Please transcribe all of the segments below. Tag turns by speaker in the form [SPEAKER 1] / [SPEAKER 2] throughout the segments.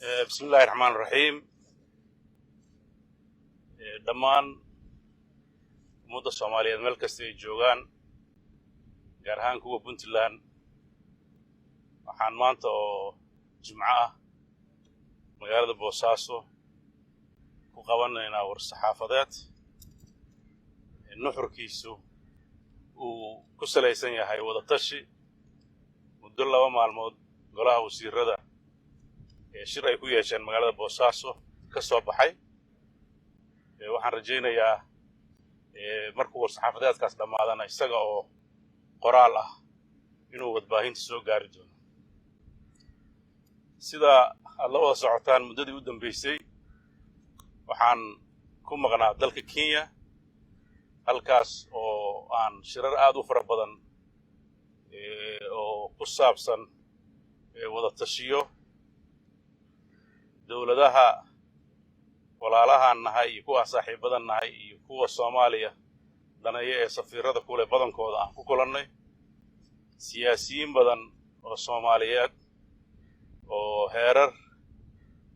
[SPEAKER 1] بسم الله الرحمن الرحيم. dhammaan ummadda Soomaaliyeed meel kasta ay joogaan gaar ahaan kuwa Puntland waxaan maanta oo Jimco ah magaalada Boosaaso ku qabanaynaa war-saxaafadeed nuxurkiisu uu ku salaysan yahay wada tashi muddo 2 maalmood golaha wasiirada shir ay ku yeesheen magaalada Boosaaso ka soo baxay. waxaan rajaynayaa markuu war-saxaafadeedkaas dhammaadana isaga oo qoraal ah inuu wadbaahinta soo gaari doono. sida aad la wada socotaan muddadii u dambeysay waxaan ku maqnaa dalka Kenya halkaas oo aan shirar aad u fara badan oo ku saabsan wada tashiyo dowladaha walaalahaan nahay iyo kuwa saaxiibadan nahay iyo kuwa Soomaaliya dhanaya ee safiirada kule badankooda aan ku kulannay siyaasiyiin badan oo Soomaaliyeed oo heerar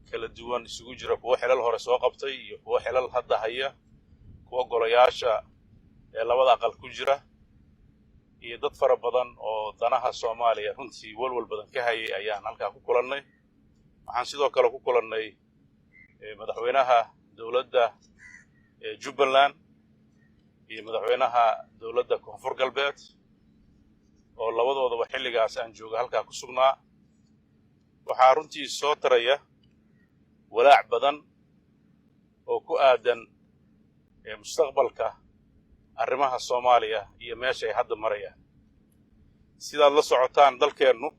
[SPEAKER 1] kala duwan isugu jira kuwa xilal hore soo qabtay iyo kuwa xilal hadda haya kuwa golayaasha ee labada aqal ku jira iyo dad fara badan oo danaha Soomaaliya runtii walwal badan ka hayay ayaan halkaa ku kulannay. waxaan sidoo kale ku kulannay madaxweynaha dowladda Jubbaland iyo madaxweynaha dowladda Koonfur Galbeed oo labadoodaba xilligaas aan jooga halkaa ku sugnaa. waxaa runtii soo taraya walaac badan oo ku aadan mustaqbalka arrimaha Soomaaliya iyo meesha ay hadda marayaan. sidaad la socotaan dalkeennu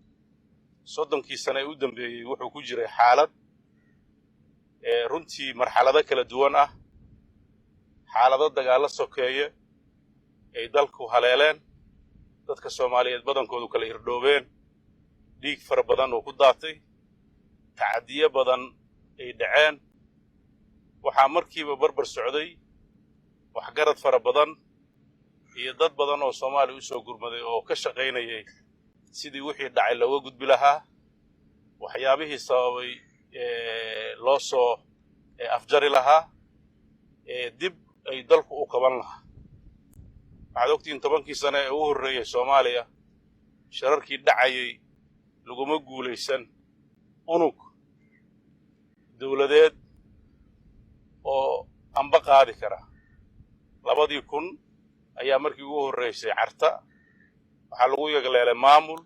[SPEAKER 1] 30 sano ee u dambeeyay wuxuu ku jiray xaalad runtii marxalado kala duwan ah, xaalado dagaalo sokeeye ay dalku haleeleen, dadka Soomaaliyeed badankoodu kala irdhoobeen, dhiig fara badan oo ku daatay, tacadiyo badan ay dhaceen. waxaa markiiba barbar socday waxgarad fara badan iyo dad badan oo Soomaaliya u soo gurmaday oo ka shaqaynayay sidii wixii dhacay looga gudbi lahaa, waxyaabihii sababay loo soo afjari lahaa, dib ay dalku u qaban lahaa. waxaad ogtiin 10 sano ee u horreeyay Soomaaliya shirarkii dhacayay laguma guulaysan unug dowladeed oo amba qaadi kara. 2000 ayaa markii ugu horreysay Carta waxaa lagu yagleelay maamul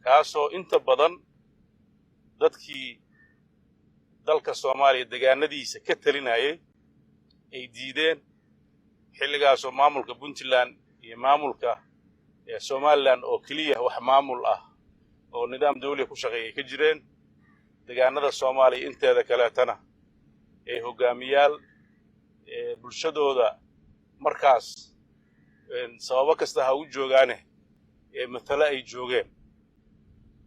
[SPEAKER 1] kaasoo inta badan dadkii dalka Soomaaliya deegaanadiisa ka talinayay ay diideen. xilligaasoo maamulka Puntland iyo maamulka Somaliland oo kaliya wax maamul ah oo nidaam dawli ku shaqeeyay ka jireen. deegaanada Soomaaliya inteeda kaleetana ee hogaamiyaal bulshadooda markaas sababo kasta ha u joogaane matala ay joogeen,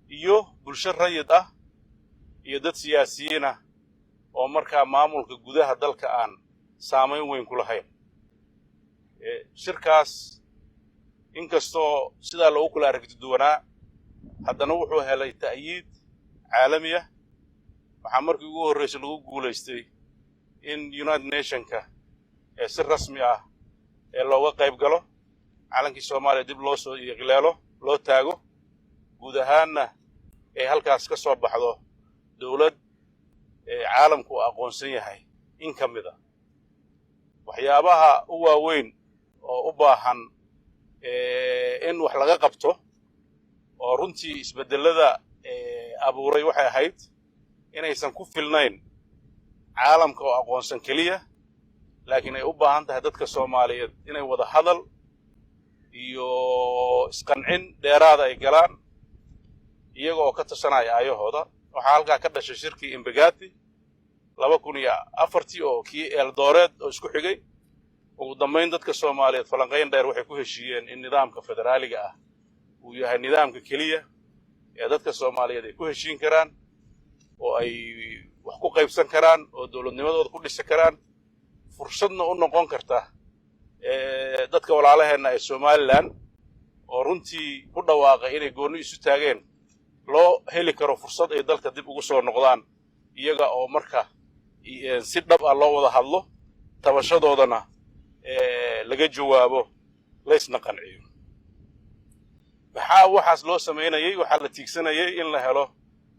[SPEAKER 1] iyo bulsho rayid ah iyo dad siyaasiyiin ah oo markaa maamulka gudaha dalka aan saamayn weyn ku lahayn. shirkaas inkastoo sidaa loogu kala aragti duwanaa haddana wuxuu helay ta'yiid caalami ah. waxaa markii ugu horreysay lagu guulaystay in United Nationka si rasmi ah looga qayb galo, calankii Soomaaliya dib loo soo iqlaalo loo taago, guud ahaanna ay halkaas ka soo baxdo dowlad caalamku aqoonsan yahay in ka mid ah. waxyaabaha u waaweyn oo u baahan in wax laga qabto oo runtii isbedelada abuuray waxay ahayd inaysan ku filnayn caalamka oo aqoonsan keliya, laakiin ay u baahan tahay dadka Soomaaliyeed inay wada hadal iyo isqancin dheeraada ay galaan iyaga oo ka tashanaya ayahooda. waxaa halkaa ka dhashay shirkii Embagati 2004 oo kii Eldoret oo isku xigay. ugu dambayn dadka Soomaaliyeed falanqayn dheer waxay ku heshiiyeen in nidaamka federaaliga ah uu yahay nidaamka keliya ee dadka Soomaaliyeed ay ku heshiin karaan oo ay wax ku qaybsan karaan oo dowladnimadooda ku dhisi karaan, fursadna u noqon karta dadka walaalaheena ee Somaliland oo runtii ku dhawaaqay inay gooni isu taageen loo heli karo fursad ay dalka dib ugu soo noqdaan iyaga oo marka si dhab ah loo wada hadlo tabashadoodana laga jawaabo laysna qanciyo. maxaa waxaas loo samaynayay? waxaa la tiigsanayay in la helo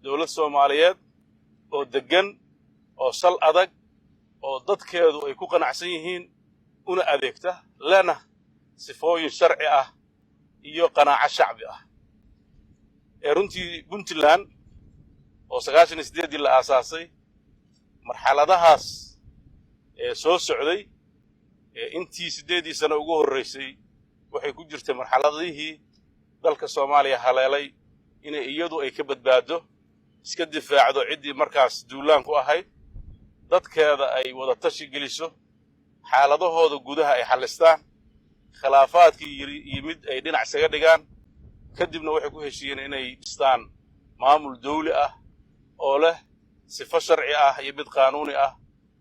[SPEAKER 1] dowlad Soomaaliyeed oo degan oo sal adag oo dadkeedu ay ku qanacsan yihiin una adeegta lana sifooyin sharci ah iyo qanaaco shacbi ah. runtii Puntland oo 98 la aasaasay marxaladahaas soo socday intii 8 sano ugu horeysay waxay ku jirtay marxaladihii dalka Soomaaliya haleelay inay iyadu ay ka badbaado iska difaacdo ciddii markaas duulaan ku ahayd dadkeeda ay wada tashi geliso xaaladahooda gudaha ay xalistaan khilaafaadkii yimid ay dhinac isaga dhigaan kadibna waxay ku heshiiyeen inay dhistaan maamul dawli ah oo leh sifo sharci ah iyo mid qaanuuni ah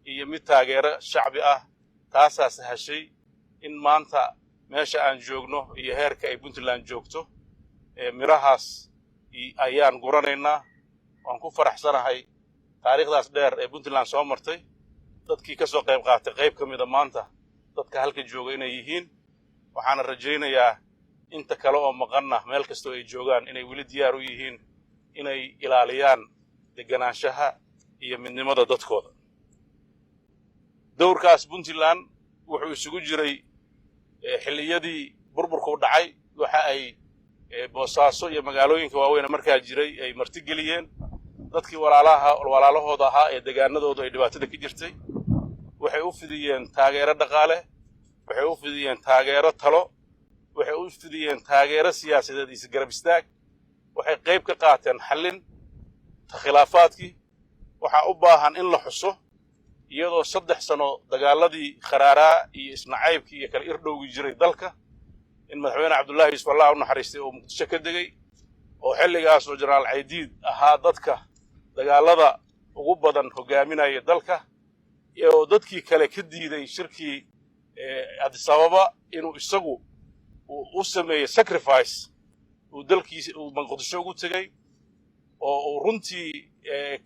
[SPEAKER 1] iyo mid taageero shacbi ah. taasaas heshay in maanta meesha aan joogno iyo heerka ay Puntland joogto mirahaas ayaan guranaynaa. waan ku faraxsanahay taariikhdaas dheer ee Puntland soo martay dadkii ka soo qayb qaatay qayb ka mid ah maanta dadka halka jooga inay yihiin. waxaana rajaynayaa inta kale oo maqanna meel kastoo ay joogaan inay weli diyaar u yihiin inay ilaaliyaan deganaanshaha iyo midnimada dadkooda. dowrkaas Puntland wuxuu isugu jiray xilliyadii burburku dhacay waxa ay boosaaso iyo magaalooyinka waaweyn markaa jiray ay martigeliyeen dadkii walaalahooda ahaa ee deegaanadooda ay dhibaatada ka jirtay. waxay u fidiyeen taageero dhaqaale, waxay u fidiyeen taageero talo, waxay u fidiyeen taageero siyaasadeed iyo garab istaag. waxay qayb ka qaateen xallin khilaafaadkii. waxaa u baahan in la xuso iyadoo 3 sano dagaaladii qaraaraa iyo isnacaybkii iyo kala irdhowgii jiray dalka in madaxweyne Cabdullaahi Yuusuf Allah u naxariistay oo Muqdisho ka degay oo xilligaas oo Jenaraal Caydiid ahaa dadka dagaalada ugu badan hogaaminaya dalka iyo dadkii kale ka diiday shirkii Addis Ababa inuu isagu u sameeyo sacrifice uu dalkiisa uu Muqdisho ugu tagay oo runtii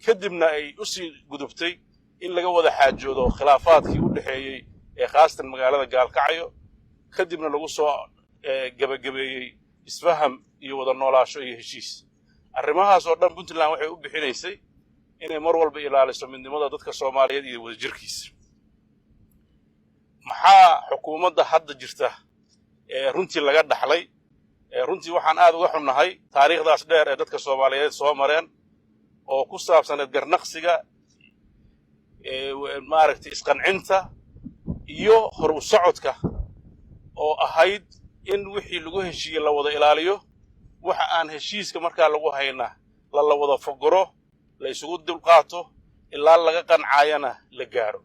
[SPEAKER 1] kadibna ay u sii gudubtay in laga wada xaajoodo khilaafaadkii u dhaxeeyay khaasatan magaalada Gaalkacyo kadibna lagu soo gabagabeeyay isfaham iyo wada noolaasho iyo heshiis. arrimahaas oo dhan Puntland waxay u bixinaysay inay mar walba ilaaliso midnimada dadka Soomaaliyeed iyo wadajirkiisa. maxaa xukuumadda hadda jirta runtii laga dhaxlay? runtii waxaan aad uga xunnahay taariikhdaas dheer ee dadka Soomaaliyeed soo mareen oo ku saabsaneed garnaqsiga maaragtay isqancinta iyo hor u socodka oo ahayd in wixii lagu heshiiyey la wada ilaaliyo waxa aan heshiiska markaa lagu hayna la wada fogoro la isugu dulqaato ilaa laga qancayana la gaaro.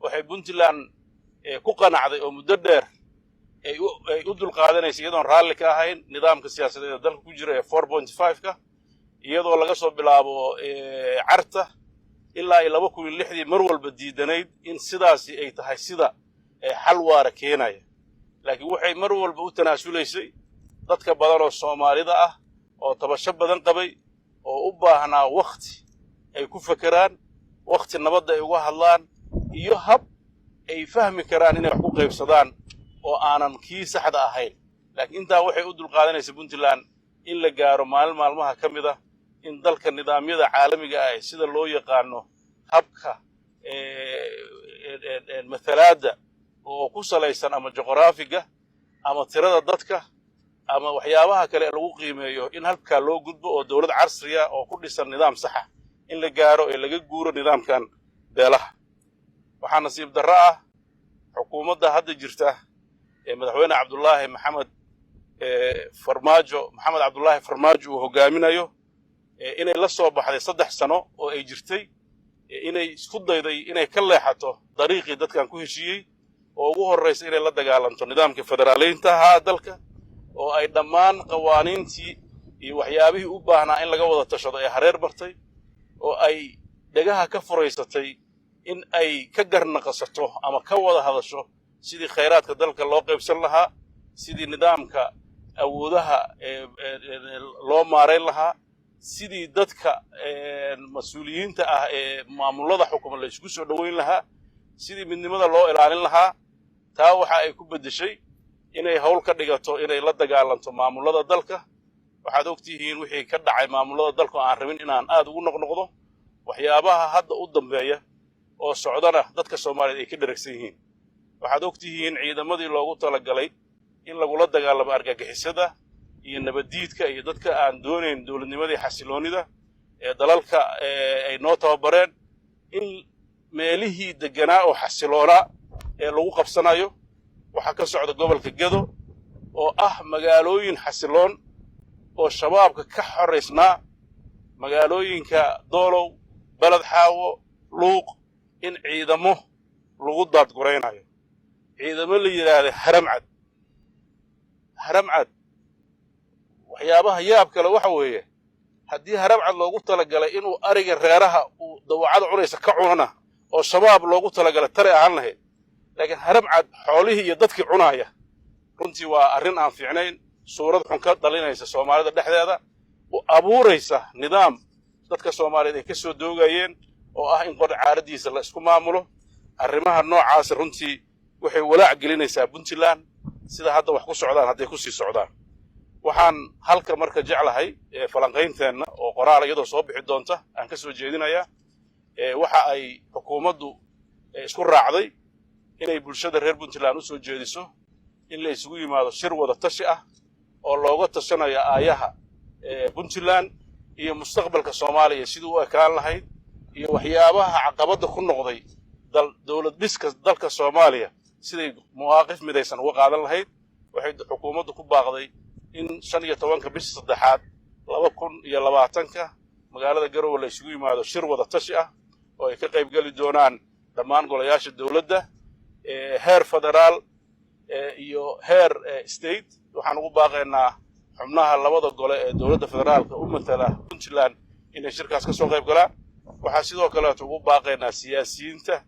[SPEAKER 1] waxay Puntland ku qanacday oo muddo dheer ay u dulqaadanaysa iyadoon raalli ka ahayn nidaamka siyaasadeed ee dalka ku jira ee 4.5ka iyadoo laga soo bilaabo carta ilaa 2006 mar walba diidanayd in sidaasi ay tahay sida xal waara keenaya. laakiin waxay mar walba u tanaasulaysay dadka badan oo Soomaalida ah oo tabasho badan qabay oo u baahnaa waqti ay ku fakaraan, waqti nabad ay uga hadlaan iyo hab ay fahmi karaan inay wax ku qaybsadaan oo aanan kii saxda ahayn. laakiin intaa waxay u dulqaadanaysaa Puntland in la gaaro maalmaha ka mid ah in dalka nidaamyada caalamiga ah sida loo yaqaano habka matalaada oo ku salaysan ama juqraafiga ama tirada dadka ama waxyaabaha kale lagu qiimeeyo in halka loo gudbo oo dawlad casriya oo ku dhisan nidaam sax ah in la gaaro ee laga guuro nidaamkan beelaha. waxaa nasiib darro ah xukuumadda hadda jirta ee madaxweyne maxamed cabdullaahi farmaajo uu hogaaminayo inay la soo baxday 3 sano oo ay jirtay inay isku dayday inay ka leexato dariiqii dadkan ku heshiiyey oo ugu horreysay inay la dagaalanto nidaamka federaaleynta ahaa dalka oo ay dhammaan qawaaniintii iyo waxyaabihii u baahnaa in laga wada tashado ee hareer martay oo ay dhagaha ka furaysatay in ay ka garnaqasato ama ka wada hadasho sidii khayraadka dalka loo qaybsan lahaa, sidii nidaamka awoodaha loo maareyn lahaa, sidii dadka mas-uuliyiinta ah ee maamulada xukuma la isugu soo dhoweyn lahaa sidii midnimada loo ilaalin lahaa taa waxa ay ku beddeshay inay hawl ka dhigato inay la dagaalanto maamulada dalka waxaad ogtihiin wixii ka dhacay maamulada dalka oo aan rabin inaan aad ugu noqnoqdo waxyaabaha hadda u dambeeya oo socdana dadka Soomaaliyeed ay ka dharagsan yihiin waxaad ogtihiin ciidamadii loogu talagalay in lagula dagaalamo argagixisada iyo nabadiidka iyo dadka aan doonayn dawladnimadii xasiloonida ee dalalka ay noo tababareen in meelihii deganaa oo xasiloonaa ee lagu qabsanayo waxaa ka socda gobolka Gedo oo ah magaalooyin xasiloon oo shabaabka ka xoreysnaa magaalooyinka Doolow Balad Xaawo Luuq in ciidamo lagu daadguraynayo ciidamo la yiraahdo haramcad waxyaabaha yaab kale waxa weeye haddii haramcad loogu talagalay inuu ariga reeraha uu dawacada cunaysa ka cunana oo shabaab loogu talagalay tare ahaan lahayd laakiin haramcad xoolihii iyo dadkii cunaya runtii waa arrin aan fiicnayn suurad xun ka dhalinaysa Soomaalida dhexdeeda oo abuuraysa nidaam dadka Soomaaliyeed ay ka soo doogayeen oo ah in qor caaradiisa la isku maamulo arrimaha noocaas runtii waxay walaac gelinaysaa Puntland sida hadda wax ku socdaan hadday ku sii socdaan waxaan halka marka jeclahay falanqaynteena oo qoraal iyadoo soo bixi doonta aan ka soo jeedinayaa waxa ay xukuumaddu isku raacday inay bulshada reer Puntland u soo jeediso in la isugu yimaado shir wada tashi ah oo looga tashanayo aayaha Puntland iyo mustaqbalka Soomaaliya sidii u ekaan lahayd iyo waxyaabaha caqabada ku noqday dawlad dhiska dalka Soomaaliya sidii muwaaqif midaysan uga qaadan lahayd waxay xukuumaddu ku baaqday in 15 bishii saddexaad 2020 magaalada Garowe la isugu yimaado shir wada tashi ah oo ay ka qayb gali doonaan dhammaan golayaasha dawladda heer federaal iyo heer state waxaan ugu baaqaynaa xubnaha labada gole ee dawladda federaalka u matala Puntland inay shirkaas ka soo qayb galaan waxaa sidoo kale ugu baaqaynaa siyaasiyiinta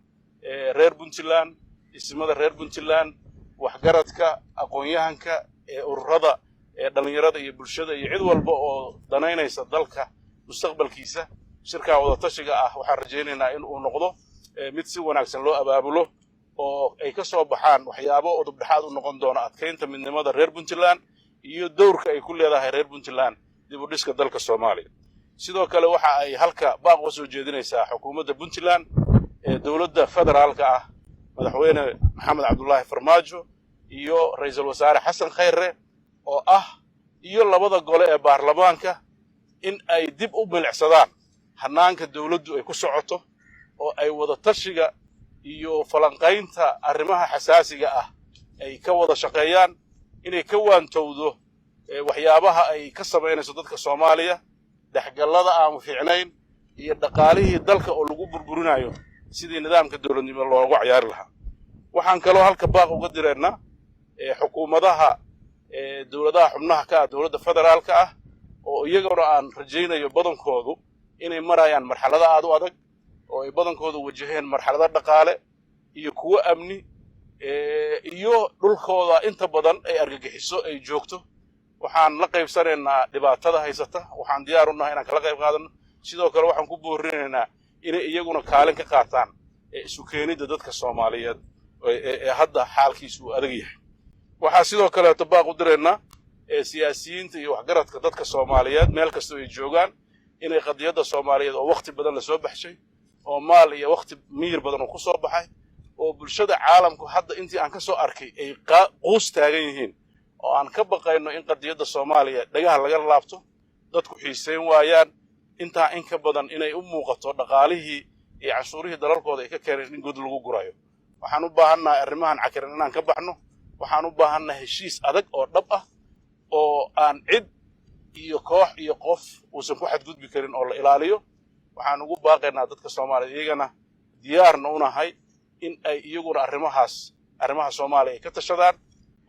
[SPEAKER 1] reer Puntland ismada reer Puntland waxgaradka aqoon-yahanka ururada dhalinyarada iyo bulshada iyo cid walba oo danaynaysa dalka mustaqbalkiisa shirka wada tashiga ah waxaan rajaynaynaa in uu noqdo mid si wanaagsan loo abaabulo oo ay ka soo baxaan waxyaabo udub dhaxaad u noqon doona adkeynta midnimada reer Puntland iyo dowrka ay ku leedahay reer Puntland dib u dhiska dalka Soomaaliya sidoo kale waxa ay halka baaq u soo jeedinaysaa xukuumadda Puntland ee dawladda federaalka ah madaxweyne Maxamed Cabdullaahi Farmaajo iyo ra'iisul wasaare Xasan Khayre oo ah iyo labada gole ee baarlamaanka in ay dib u milicsadaan hanaanka dawladdu ay ku socoto oo ay wada tashiga iyo falanqaynta arrimaha xasaasiga ah ay ka wada shaqeeyaan inay ka waantowdo waxyaabaha ay ka sameynayso dadka Soomaaliya dhaxgalada aan fiicnayn iyo dhaqaalihii dalka oo lagu burburinayo sidii nidaamka dawladnimo loogu ciyaari lahaa waxaan kaloo halka baaq uga direynaa xukuumadaha dawladaha xubnaha ka ah dawladda federaalka ah oo iyaguna aan rajaynayo badankoodu inay marayaan marxalada aad u adag oo ay badankoodu wajaheen marxalada dhaqaale iyo kuwo amni iyo dhulkooda inta badan ay argagixiso ay joogto waxaan la qaybsanaynaa dhibaatada haysata waxaan diyaar u nahay inaan kala qayb qaadano sidoo kale waxaan ku boorinaynaa inay iyaguna kaalin ka qaataan isu keenidda dadka Soomaaliyeed ee hadda xaalkiisu uu adag yahay waxaa sidoo kale baaq u direynaa siyaasiyiinta iyo waxgaradka dadka Soomaaliyeed meel kasta ay joogaan inay qadiyadda Soomaaliyeed oo waqti badan la soo baxshay oo maal iyo waqti miir badan oo ku soo baxay oo bulshada caalamku hadda intii aan ka soo arkay ay quus taagan yihiin oo aan ka baqayno in qadiyadda Soomaaliya dhagaha laga laabto dadku xiiseyn waayaan intaa in ka badan inay u muuqato dhaqaalihii iyo cashuurihii dalalkooda ay ka keeneen in god lagu gurayo waxaan u baahannahay arrimahan cakiran inaan ka baxno waxaan u baahannahay heshiis adag oo dhab ah oo aan cid iyo koox iyo qof uusan ku xadgudbi karin oo la ilaaliyo waxaan ugu baaqaynaa dadka Soomaaliyeed iyagana diyaarna u nahay in ay iyaguna arrimaha Soomaaliya ay ka tashadaan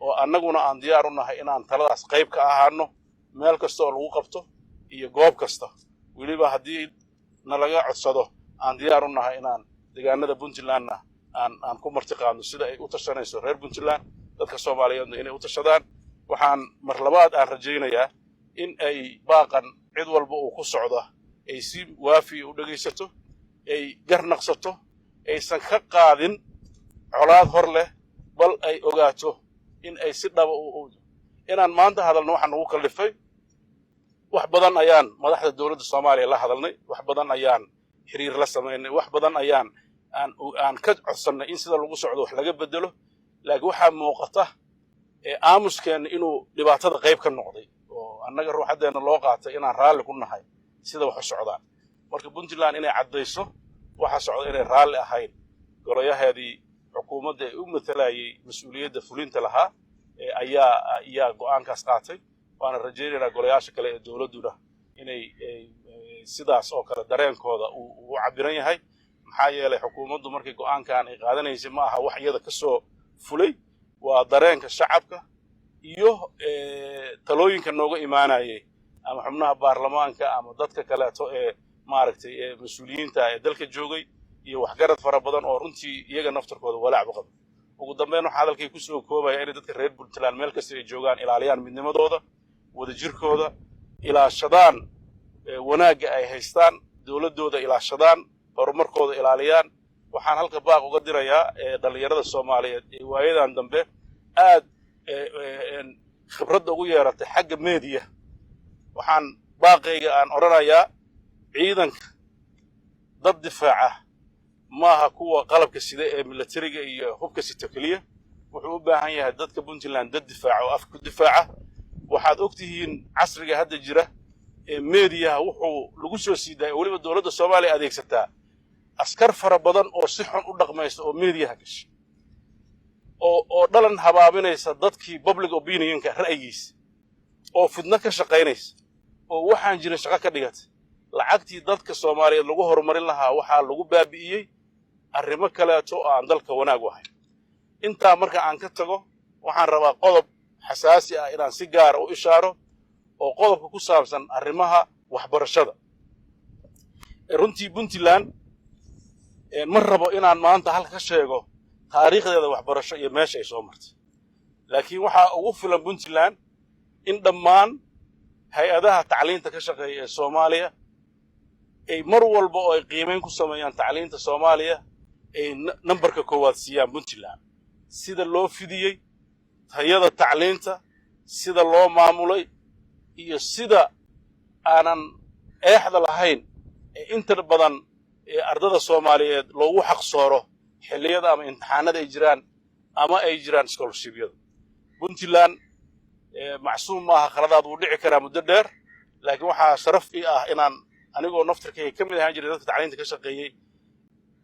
[SPEAKER 1] oo annaguna aan diyaar u nahay inaan taladaas qayb ka ahaano meel kasta oo lagu qabto iyo goob kasta weliba haddii nalaga codsado aan diyaar u nahay inaan deegaanada Puntlandna aan ku martiqaadno sida ay u tashanayso reer Puntland dadka Soomaaliyeedna inay u tashadaan waxaan mar labaad aan rajaynayaa in ay baaqan cid walba uu ku socdo ay si waafi u dhagaysato ay garnaqsato aysan ka qaadin colaad hor leh bal ay ogaato in ay si dhaba inaan maanta hadalno waxaan ugu kallifay wax badan ayaan madaxda dowladda Soomaaliya la hadalnay wax badan ayaan xiriir la sameynay wax badan ayaan aan ka codsanay in sida lagu socdo wax laga bedelo laakiin waxa muuqata aamuskeena inuu dhibaatada qayb ka noqday oo annaga ruuxadeena loo qaatay inaan raalli ku nahay sida wax u socdaan marka Puntland inay cadayso waxa socda inay raalli ahayn golayaheedii xukuumadda ay u matalayay mas'uuliyadda fulinta lahaa ayaa go'aankaas qaatay waana rajaynaynaa golayaasha kale ee dowladuna inay sidaas oo kale dareenkooda uu cabiran yahay maxaa yeelay xukuumaddu markii go'aankan ay qaadanaysay ma aha wax iyada ka soo fulay waa dareenka shacabka iyo talooyinka nooga imaanayay ama xubnaha baarlamaanka ama dadka kaleeto ee maaragtay mas'uuliyiinta ee dalka joogay iyo waxgarad fara badan oo runtii iyaga naftarkooda walaac qaba ugu dambeyn waxa hadalkay ku soo koobaya in dadka reer Puntland meel kasta ay joogaan ilaaliyaan midnimadooda wadajirkooda ilaashadaan wanaagga ay haystaan dowladooda ilaashadaan horumarkooda ilaaliyaan waxaan halka baaq uga dirayaa dhalinyarada Soomaaliyeed ee waayadan dambe aad khibradda ugu yeeratay xagga media waxaan baaqayga aan oranayaa ciidanka dad difaaca maaha kuwa qalabka sida ee militariga iyo hubka sita kaliya wuxuu u baahan yahay dadka Puntland dad difaaca oo afku difaaca waxaad ogtihiin casriga hadda jira ee media wuxuu lagu soo siiday waliba dowladda Soomaaliya adeegsataa askar fara badan oo si xun u dhaqmaysta oo media gashay oo dhalan habaabinaysa dadkii public opinionka ra'yigiisa oo fidna ka shaqaynaysa oo waxaan jirin shaqo ka dhigatay lacagtii dadka Soomaaliyeed lagu horumarin lahaa waxaa lagu baabi'iyay arrimo kaleeto oo aan dalka wanaag u ahayn intaa marka aan ka tago waxaan rabaa qodob xasaasi ah inaan si gaar ah u ishaaro oo qodobka ku saabsan arrimaha waxbarashada runtii Puntland ma rabo inaan maanta halka ka sheego taariikhdeeda waxbarasho iyo meesha ay soo martay laakiin waxa ugu filan Puntland in dhammaan hay'adaha tacliinta ka shaqeeya ee Soomaaliya ay mar walba oo ay qiimeyn ku sameeyaan tacliinta Soomaaliya ay numberka koowaad siiyaan Puntland sida loo fidiyay hay'ada tacliinta sida loo maamulay iyo sida aanan eexda lahayn inta badan ardada Soomaaliyeed loogu xaqsooro xilliyada ama imtixaanada ay jiraan scholarship-yada Puntland macsuum maaha khaladaad uu dhici karaa muddo dheer laakiin waxaa sharaf ii ah inaan anigoo naftarkayga ka mid ahaan jiray dadka tacliinta ka shaqeeyay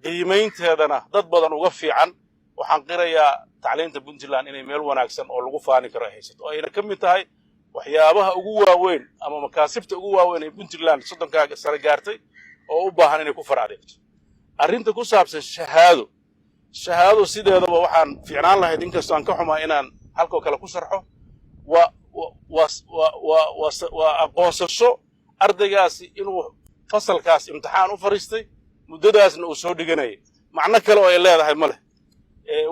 [SPEAKER 1] qiimaynteedana dad badan uga fiican waxaan qirayaa tacliinta Puntland inay meel wanaagsan oo lagu faani karo ay haysato oo ayna ka mid tahay waxyaabaha ugu waaweyn ama makaasibta ugu waaweyn ee Puntland soddonkaaga sare gaartay oo u baahan inay ku faraadegto arrinta ku saabsan shahaado sideedaba waxaan fiicnaan lahayd inkastoo aan ka xumaa inaan halkoo kale ku sharxo waa aqoonsasho ardaygaasi inuu fasalkaas imtixaan u fariistay muddadaasna uu soo dhiganayay macno kale oo ay leedahay ma leh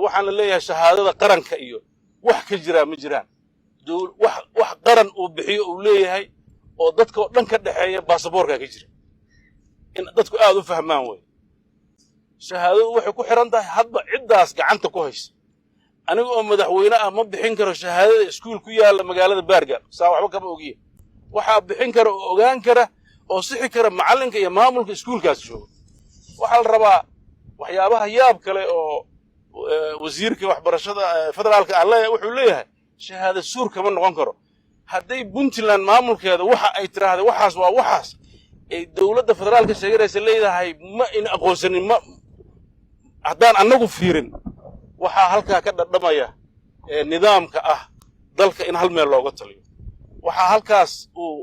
[SPEAKER 1] waxaan la leeyahay shahaadada qaranka iyo wax ka jiraa ma jiraan wax qaran uu bixiyo uu leeyahay oo dadka oo dhan ka dhaxeeya baasaboorka ka jira in dadku aad u fahmaan way shahaadadu waxay ku xiran tahay hadba ciddaas gacanta ku haysa aniga oo madaxweyne ah ma bixin karo shahaadada iskuul ku yaala magaalada Baargaal saa waxba kama ogiye waxa bixin karo oo ogaan kara oo sixi kara macalinka iyo maamulka iskuulkaas jooga waxa la rabaa waxyaabaha yaab kale oo wasiirka waxbarashada federaalka Allah wuxuu leeyahay shahaado suur kama noqon karo hadday Puntland maamulkeeda waxa ay tiraahdo waxaas waa waxaas ay dawladda federaalka sheegaysa leedahay ma in aqoonsanin ma haddaan annagu fiirin waxa halka ka dhadhamaya nidaamka ah dalka in hal meel looga taliyo waxa halkaas uu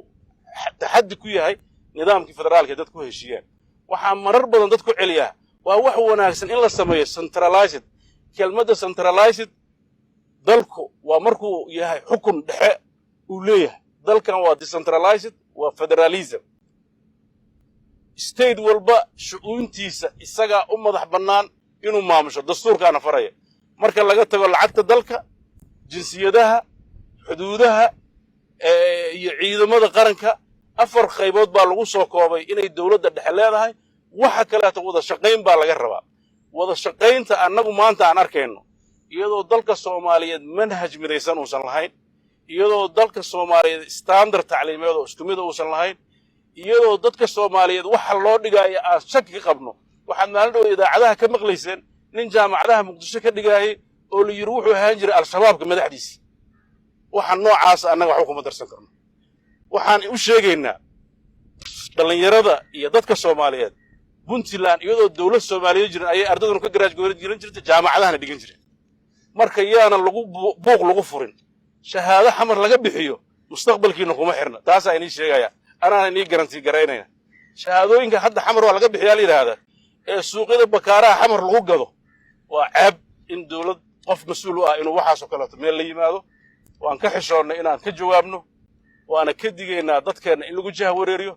[SPEAKER 1] taxaddi ku yahay nidaamkii federaalka dadku heshiiyeen waxa marar badan dadku celiya waa wax wanaagsan in la sameeyo centralized kelmadda centralized dalku waa markuu yahay xukun dhexe uu leeyahay dalkan waa decentralized waa federalism state walba shu'uuntiisa isaga u madax bannaan inuu maamusho dastuurkaana faraya marka laga tago lacagta dalka jinsiyadaha xuduudaha iyo ciidamada qaranka afar qaybood baa lagu soo koobay inay dowladda dhexe leedahay waxa kaleeto wada shaqayn baa laga rabaa wada shaqaynta annagu maanta aan arkayno iyadoo dalka Soomaaliyeed manhaj midaysan uusan lahayn iyadoo dalka Soomaaliyeed standard tacliimeed oo isku mid uusan lahayn iyadoo dadka Soomaaliyeed waxa loo dhigayo aan shaki ka qabno waxaan maalin dhow idaacadaha ka maqlayseen nin jaamacadaha Muqdisho ka dhigayay oo la yiri wuxuu ahaan jiray al-shabaabka madaxdiisa waxaan noocaas annaga wax kuma darsan karno waxaan u sheegaynaa dhalinyarada iyo dadka Soomaaliyeed Puntland iyadoo dawlad Soomaaliyeed jirin ayay ardaydu ka garaaj jirin jirtay jaamacadaha dhigan jireen marka yaana lagu buuq lagu furin shahaado xamar laga bixiyo mustaqbalkiina kuma xirna taas ay inii sheegaya anana inii garanti gareynayna shahaadooyinka hadda xamar waa laga bixiyaa la yiraahdaa ee suuqyada bakaaraha xamar lagu gado waa ceeb in dawlad qof mas'uul ah inuu waxaas oo kale meel la yimaado waan ka xishoonnay inaan ka jawaabno waana ka digaynaa dadkeena in lagu jaha wareeriyo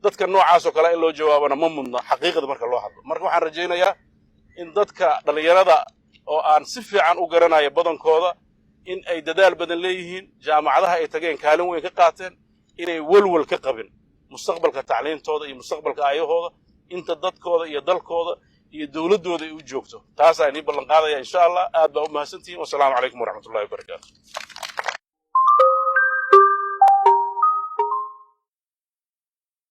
[SPEAKER 1] dadka noocaas oo kale in loo jawaabana ma mudna xaqiiqada marka loo hadlo marka waxaan rajaynayaa in dadka dhalinyarada oo aan si fiican u garanayo badankooda in ay dadaal badan leeyihiin jaamacadaha ay tageen kaalin weyn ka qaateen inay walwal ka qabin mustaqbalka tacliintooda iyo mustaqbalka ayahooda inta dadkooda iyo dalkooda iyo dawladooda ay u joogto taas ay ballan qaadaya insha Allah aad baa u mahadsantihiin wassalaamu calaykum waraxmatullaahi wabarakaatuh